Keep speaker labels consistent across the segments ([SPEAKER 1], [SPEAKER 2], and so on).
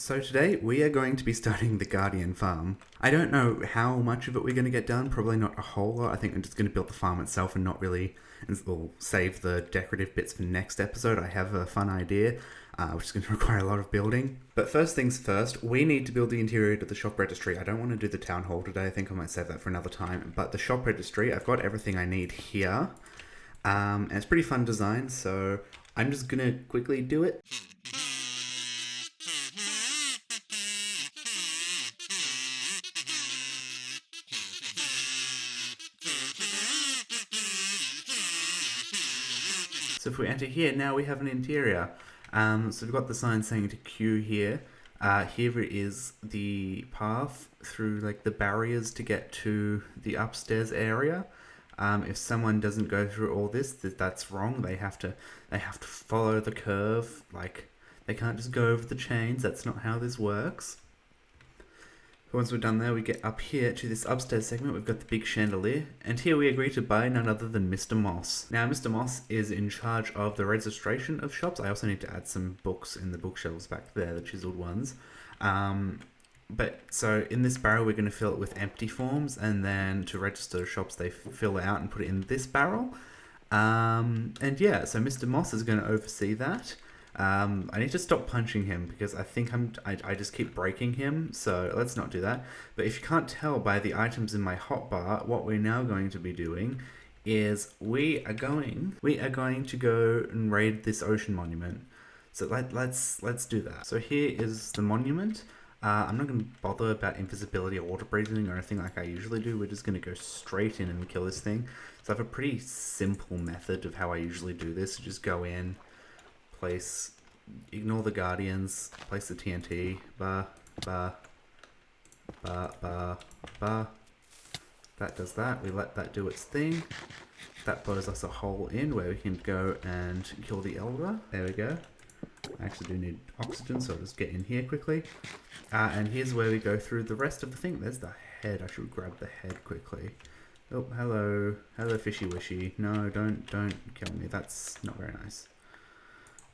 [SPEAKER 1] So today we are going to be starting the Guardian farm. I don't know how much of it we're going to get done, probably not a whole lot. I think I'm just going to build the farm itself and not really, and we'll save the decorative bits for next episode. I have a fun idea, which is going to require a lot of building. But first things first, we need to build the interior to the shop registry. I don't want to do the town hall today, I think I might save that for another time. But the shop registry, I've got everything I need here. And it's pretty fun design, so I'm just going to quickly do it. So if we enter here, now we have an interior. So we've got the sign saying to queue here. Here is the path through like the barriers to get to the upstairs area. If someone doesn't go through all this, that's wrong. They have to follow the curve. Like they can't just go over the chains. That's not how this works. Once we're done there, we get up here to this upstairs segment. We've got the big chandelier, and here we agree to buy none other than Mr. Moss. Now, Mr. Moss is in charge of the registration of shops. I also need to add some books in the bookshelves back there, the chiseled ones. So in this barrel, we're going to fill it with empty forms, and then to register the shops, they fill it out and put it in this barrel. And yeah, so Mr. Moss is going to oversee that. I need to stop punching him because I think I just keep breaking him, so let's not do that. But if you can't tell by the items in my hotbar, what we're now going to be doing is we are going to go and raid this ocean monument. So let's do that. So here is the monument. I'm not going to bother about invisibility or water breathing or anything like I usually do. We're just going to go straight in and kill this thing. So I have a pretty simple method of how I usually do this. So just go in, ignore the guardians, place the TNT, that does that, we let that do its thing, that blows us a hole in where we can go and kill the elder, there we go. I actually do need oxygen, so I'll just get in here quickly, and here's where we go through the rest of the thing. There's the head. I should grab the head quickly. Oh, hello fishy wishy, no, don't kill me, that's not very nice.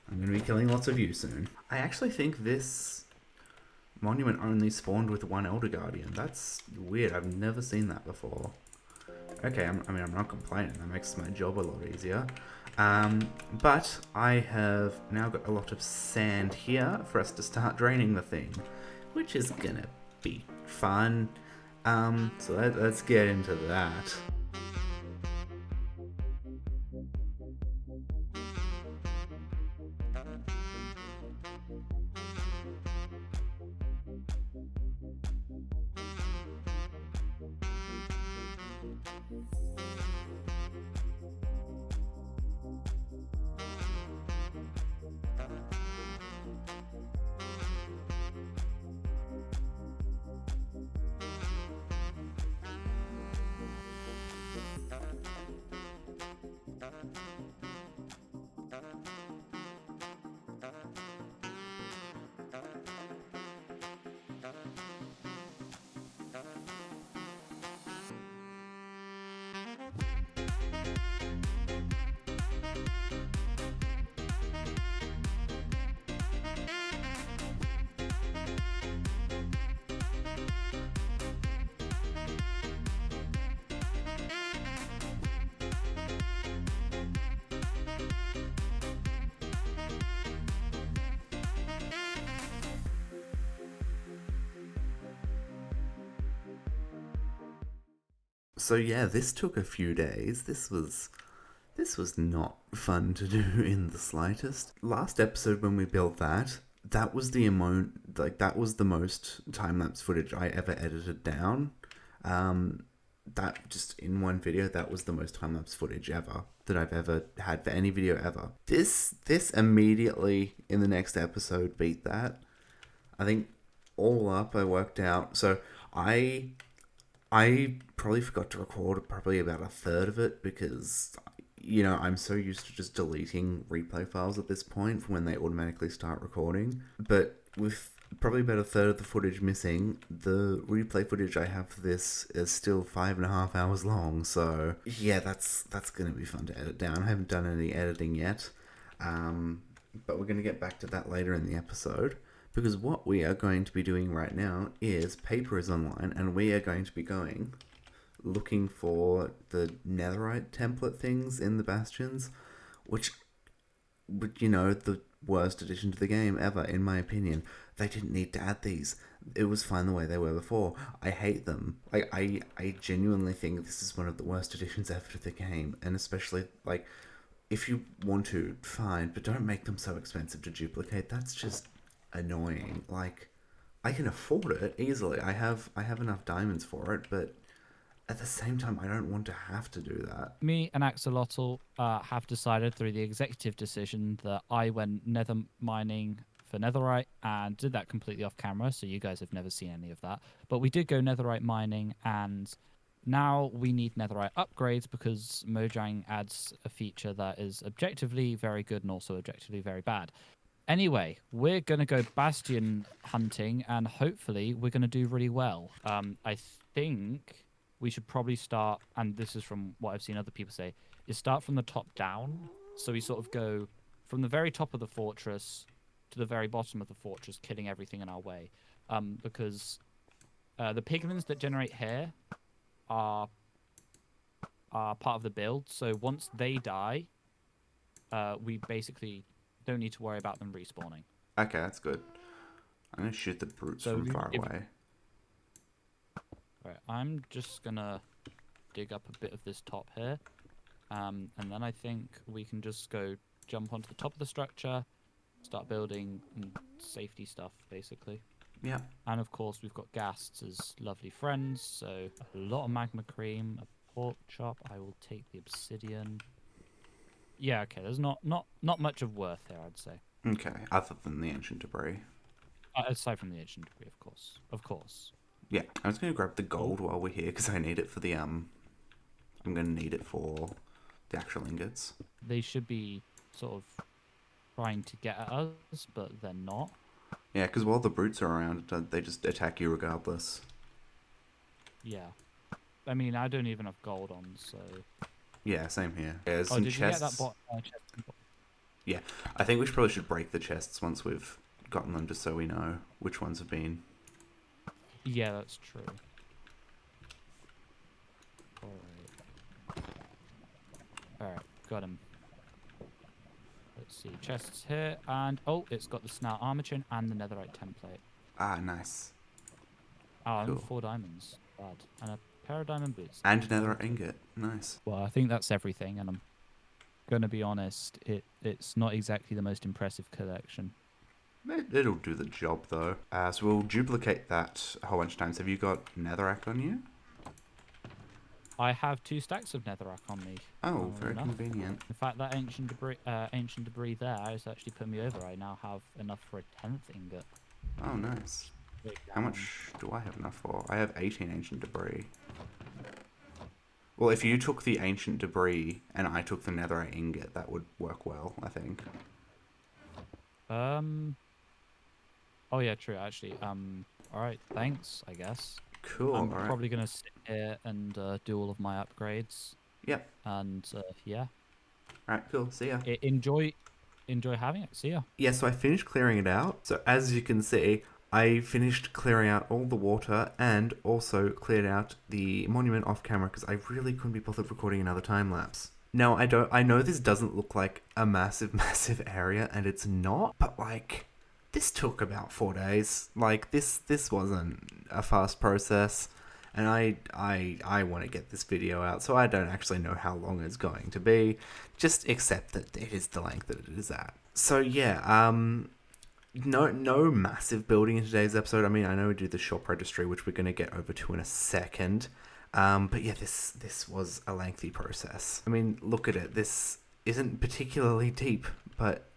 [SPEAKER 1] I'm going to be killing lots of you soon. I actually think this monument only spawned with one Elder Guardian. That's weird. I've never seen that before. Okay, I'm not complaining. That makes my job a lot easier. But I have now got a lot of sand here for us to start draining the thing, which is going to be fun. So let's get into that. So yeah, this took a few days. This was not fun to do in the slightest. Last episode when we built that was the amount, like that was the most time-lapse footage I ever edited down. That just in one video, that was the most time-lapse footage ever that I've ever had for any video ever. This immediately in the next episode beat that. I think all up I worked out. So I probably forgot to record probably about a third of it because, you know, I'm so used to just deleting replay files at this point from when they automatically start recording. But with probably about a third of the footage missing, the replay footage I have for this is still 5.5 hours long. So yeah, that's going to be fun to edit down. I haven't done any editing yet, but we're going to get back to that later in the episode. Because what we are going to be doing right now is paper is online, and we are going to be going looking for the netherite template things in the bastions, which, the worst addition to the game ever, in my opinion. They didn't need to add these. It was fine the way they were before. I hate them. I genuinely think this is one of the worst additions ever to the game, and especially, if you want to, fine, but don't make them so expensive to duplicate. That's just annoying. I can afford it easily. I have enough diamonds for it, but at the same time, I don't want to have to do that.
[SPEAKER 2] Me and Axolotl have decided through the executive decision that I went nether mining for netherite and did that completely off camera, so you guys have never seen any of that. But we did go netherite mining, and now we need netherite upgrades because Mojang adds a feature that is objectively very good and also objectively very bad. Anyway, we're going to go bastion hunting, and hopefully we're going to do really well. I think we should probably start, and this is from what I've seen other people say, is start from the top down. So we sort of go from the very top of the fortress to the very bottom of the fortress, killing everything in our way. Because the pigments that generate hair are part of the build. So once they die, we basically don't need to worry about them respawning.
[SPEAKER 1] Okay, that's good. I'm gonna shoot the brutes
[SPEAKER 2] So
[SPEAKER 1] from far away.
[SPEAKER 2] Right, I'm just gonna dig up a bit of this top here, and then I think we can just go jump onto the top of the structure, start building safety stuff, basically.
[SPEAKER 1] Yeah.
[SPEAKER 2] And of course, we've got ghasts as lovely friends, so a lot of magma cream, a pork chop. I will take the obsidian. Yeah, okay. There's not much of worth here, I'd say.
[SPEAKER 1] Okay, other than the ancient debris.
[SPEAKER 2] Aside from the ancient debris, of course. Of course.
[SPEAKER 1] Yeah, I'm just gonna grab the gold while we're here because I need it for the I'm gonna need it for the actual ingots.
[SPEAKER 2] They should be sort of trying to get at us, but they're not.
[SPEAKER 1] Yeah, because while the brutes are around, they just attack you regardless.
[SPEAKER 2] Yeah. I mean, I don't even have gold on, so...
[SPEAKER 1] Yeah, same here. Yeah, there's
[SPEAKER 2] Oh,
[SPEAKER 1] some
[SPEAKER 2] did
[SPEAKER 1] chests.
[SPEAKER 2] you get that chest?
[SPEAKER 1] Yeah, I think we probably should break the chests once we've gotten them, just so we know which ones have been.
[SPEAKER 2] Yeah, that's true. Alright, got him. Let's see, chests here, and oh, it's got the snout armor chin and the netherite template.
[SPEAKER 1] Ah, nice.
[SPEAKER 2] Oh,
[SPEAKER 1] Cool.
[SPEAKER 2] and 4 diamonds. Bad. And a pair of diamond boots.
[SPEAKER 1] And another ingot. Nice.
[SPEAKER 2] Well, I think that's everything, and I'm gonna be honest, it's not exactly the most impressive collection.
[SPEAKER 1] It'll do the job, though. So we'll duplicate that a whole bunch of times. Have you got netherrack on you?
[SPEAKER 2] I have 2 stacks of netherrack on me.
[SPEAKER 1] Oh, very convenient.
[SPEAKER 2] In fact, that ancient debris there has actually put me over. I now have enough for a 10th ingot.
[SPEAKER 1] Oh, nice. How much do I have enough for? I have 18 ancient debris. Well, if you took the ancient debris and I took the netherite ingot, that would work well, I think.
[SPEAKER 2] Oh yeah, true. Actually, all right. Thanks. I guess.
[SPEAKER 1] Cool.
[SPEAKER 2] I'm probably gonna sit here and do all of my upgrades.
[SPEAKER 1] Yep.
[SPEAKER 2] And yeah.
[SPEAKER 1] All right. Cool. See ya.
[SPEAKER 2] Enjoy having it. See ya.
[SPEAKER 1] Yeah. So I finished clearing it out. So as you can see, I finished clearing out all the water and also cleared out the monument off camera because I really couldn't be bothered recording another time lapse. Now I know this doesn't look like a massive area, and it's not, but this took about 4 days. This wasn't a fast process, and I want to get this video out, so I don't actually know how long it's going to be. Just accept that it is the length that it is at. So yeah, no massive building in today's episode. I mean, I know we do the shop registry, which we're going to get over to in a second. But yeah, this was a lengthy process. I mean, look at it. This isn't particularly deep, but,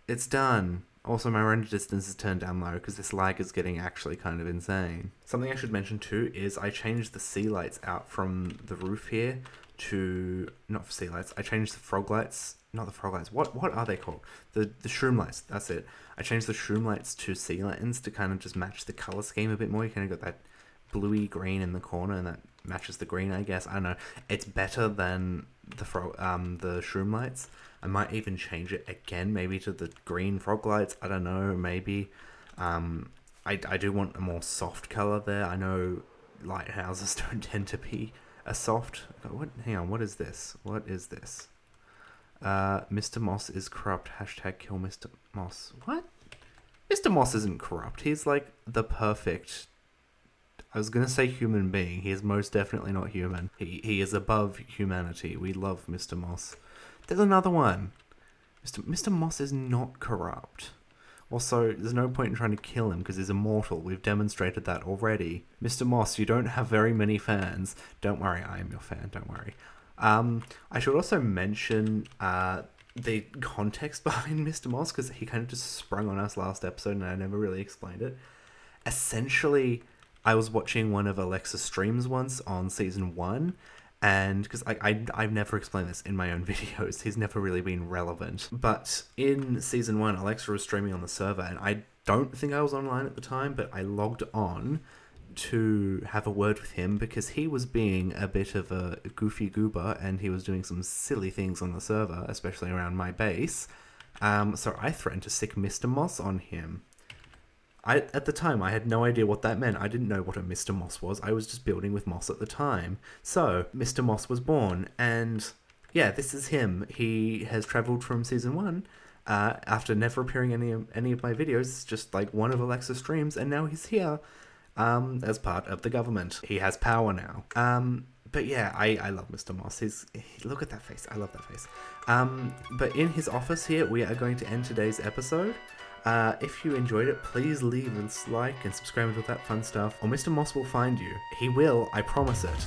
[SPEAKER 1] it's done. Also, my render distance is turned down low because this lag is getting actually kind of insane. Something I should mention too is I changed the sea lights out from the roof here to... Not for sea lights. I changed the frog lights. Not the frog lights. What are they called? The shroom lights. That's it. I changed the shroom lights to sea lanterns to kind of just match the color scheme a bit more. You kind of got that bluey green in the corner, and that matches the green, I guess. I don't know. It's better than the shroom lights. I might even change it again, maybe to the green frog lights. I don't know, maybe. I do want a more soft color there. I know lighthouses don't tend to be a soft. What? Hang on. What is this? What is this? Mr. Moss is corrupt. Hashtag kill Mr. Moss. What? Mr. Moss isn't corrupt. He's like the perfect. I was gonna say human being. He is most definitely not human. He is above humanity. We love Mr. Moss. There's another one. Mr. Moss is not corrupt. Also, there's no point in trying to kill him because he's immortal. We've demonstrated that already. Mr. Moss, you don't have very many fans. Don't worry, I am your fan. Don't worry. I should also mention the context behind Mr. Moss, because he kind of just sprung on us last episode and I never really explained it. Essentially, I was watching one of Alexa's streams once on season 1, and because I've never explained this in my own videos, he's never really been relevant. But in season 1, Alexa was streaming on the server, and I don't think I was online at the time, but I logged on to have a word with him because he was being a bit of a goofy goober and he was doing some silly things on the server, especially around my base. So I threatened to sick Mr. Moss on him. At the time, I had no idea what that meant. I didn't know what a Mr. Moss was. I was just building with Moss at the time. So, Mr. Moss was born, and yeah, this is him. He has travelled from season 1, after never appearing in any of my videos, just like one of Alexa's streams, and now he's here, as part of the government. He has power now. But yeah, I love Mr. Moss. Look at that face. I love that face. But in his office here, we are going to end today's episode. If you enjoyed it, please leave a like and subscribe and all that fun stuff, or Mr. Moss will find you. He will, I promise it.